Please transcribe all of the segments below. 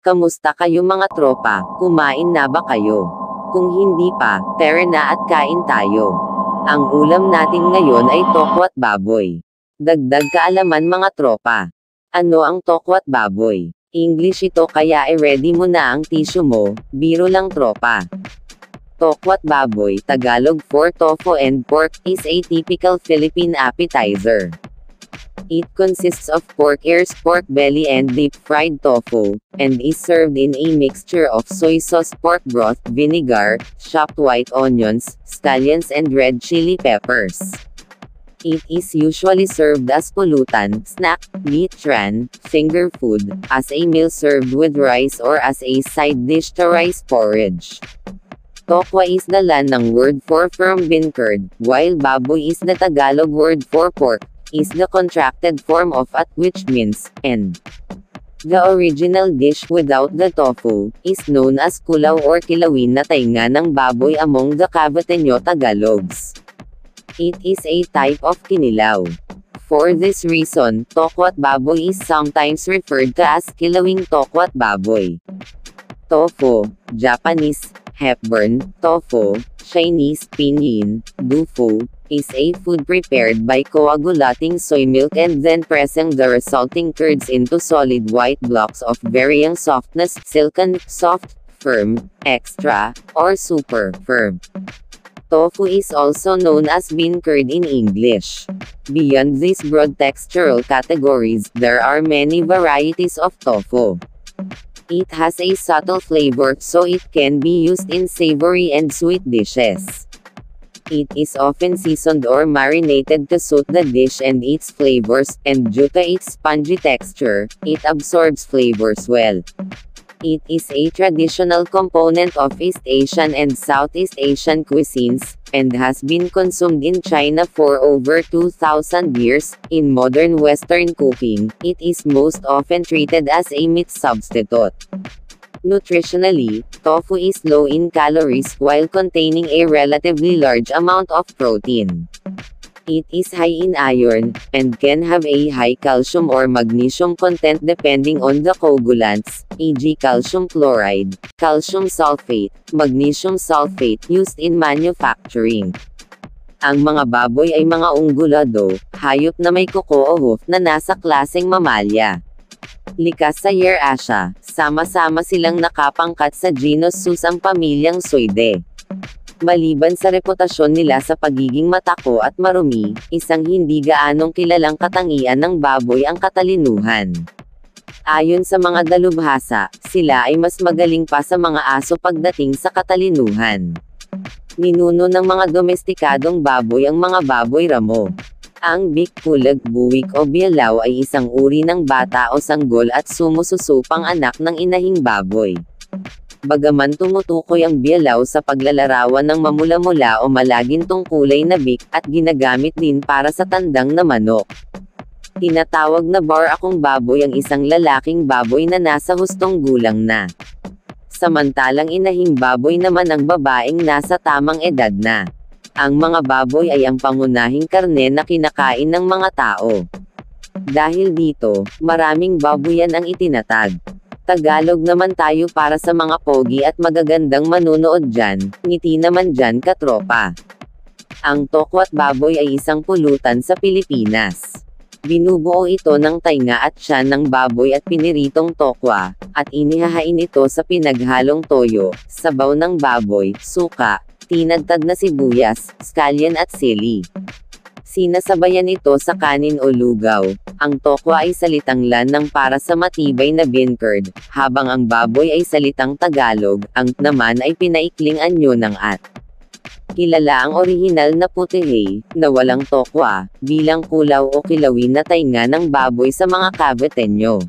Kamusta kayo mga tropa? Kumain na ba kayo? Kung hindi pa, tara na at kain tayo. Ang ulam natin ngayon ay tokwat baboy. Dagdag kaalaman mga tropa. Ano ang tokwat baboy? English ito kaya i-ready mo na ang tissue mo, biro lang tropa. Tokwat baboy, Tagalog for tofu and pork, is a typical Philippine appetizer. It consists of pork ears, pork belly and deep-fried tofu, and is served in a mixture of soy sauce, pork broth, vinegar, chopped white onions, scallions and red chili peppers. It is usually served as pulutan, snack, lechon, finger food, as a meal served with rice or as a side dish to rice porridge. Tokwa is the Lanang word for firm bean curd, while baboy is the Tagalog word for pork, is the contracted form of at, which means end. The original dish without the tofu is known as kulaw or kilawin na tainga ng baboy among the Caviteño Tagalogs. It is a type of kinilaw. For this reason, tokwat baboy is sometimes referred to as kilawing tokwat baboy. Tofu, Japanese, Hepburn, tofu, Chinese, pinyin, dufu, is a food prepared by coagulating soy milk and then pressing the resulting curds into solid white blocks of varying softness, silken, soft, firm, extra, or super firm. Tofu is also known as bean curd in English. Beyond these broad textural categories, there are many varieties of tofu. It has a subtle flavor, so it can be used in savory and sweet dishes. It is often seasoned or marinated to suit the dish and its flavors, and due to its spongy texture, it absorbs flavors well. It is a traditional component of East Asian and Southeast Asian cuisines, and has been consumed in China for over 2,000 years. In modern Western cooking, it is most often treated as a meat substitute. Nutritionally, tofu is low in calories while containing a relatively large amount of protein. It is high in iron, and can have a high calcium or magnesium content depending on the coagulants, e.g. calcium chloride, calcium sulfate, magnesium sulfate used in manufacturing. Ang mga baboy ay mga ungulado, hayop na may kuko o hoof na nasa klaseng mamalya. Likas sa Eurasia, sama-sama silang nakapangkat sa genus Sus ang pamilyang Suidae. Maliban sa reputasyon nila sa pagiging matako at marumi, isang hindi gaanong kilalang katangian ng baboy ang katalinuhan. Ayon sa mga dalubhasa, sila ay mas magaling pa sa mga aso pagdating sa katalinuhan. Ninuno ng mga domestikadong baboy ang mga baboy ramo. Ang bikpulag buwik o bialaw ay isang uri ng bata o sanggol at sumususupang anak ng inahing baboy. Bagaman tumutukoy ang bialaw sa paglalarawan ng mamula-mula o malagintong kulay na bik, at ginagamit din para sa tandang na manok. Tinatawag na bar akong baboy ang isang lalaking baboy na nasa hustong gulang na. Samantalang inahing baboy naman ang babaeng nasa tamang edad na. Ang mga baboy ay ang pangunahing karne na kinakain ng mga tao. Dahil dito, maraming baboyan ang itinatag. Tagalog naman tayo para sa mga pogi at magagandang manunood dyan, ngiti naman dyan katropa. Ang tokwat baboy ay isang pulutan sa Pilipinas. Binubuo ito ng tainga at tiyan ng baboy at piniritong tokwa, at inihahain ito sa pinaghalong toyo, sabaw ng baboy, suka, tinadtad na sibuyas, scallion at sili. Sinasabayan ito sa kanin o lugaw. Ang tokwa ay salitang Lanang para sa matibay na bean curd, habang ang baboy ay salitang Tagalog, ang naman ay pinaikling anyo ng at. Kilala ang orihinal na putihay, na walang tokwa, bilang kulaw o kilawin na tainga ng baboy sa mga Caviteño.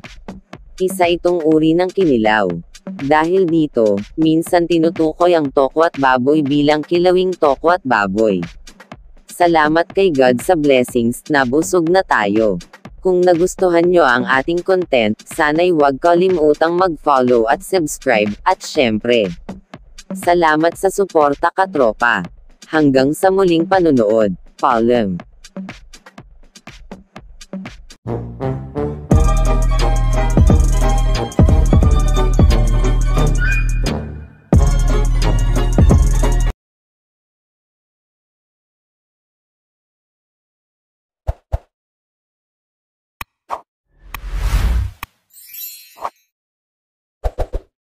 Isa itong uri ng kinilaw. Dahil dito, minsan tinutukoy ang tokwat baboy bilang kilawing tokwat baboy. Salamat kay God sa blessings, nabusog na tayo. Kung nagustuhan nyo ang ating content, sana'y huwag kalimutang mag-follow at subscribe, at syempre, salamat sa suporta katropa. Hanggang sa muling panunood. Paalam.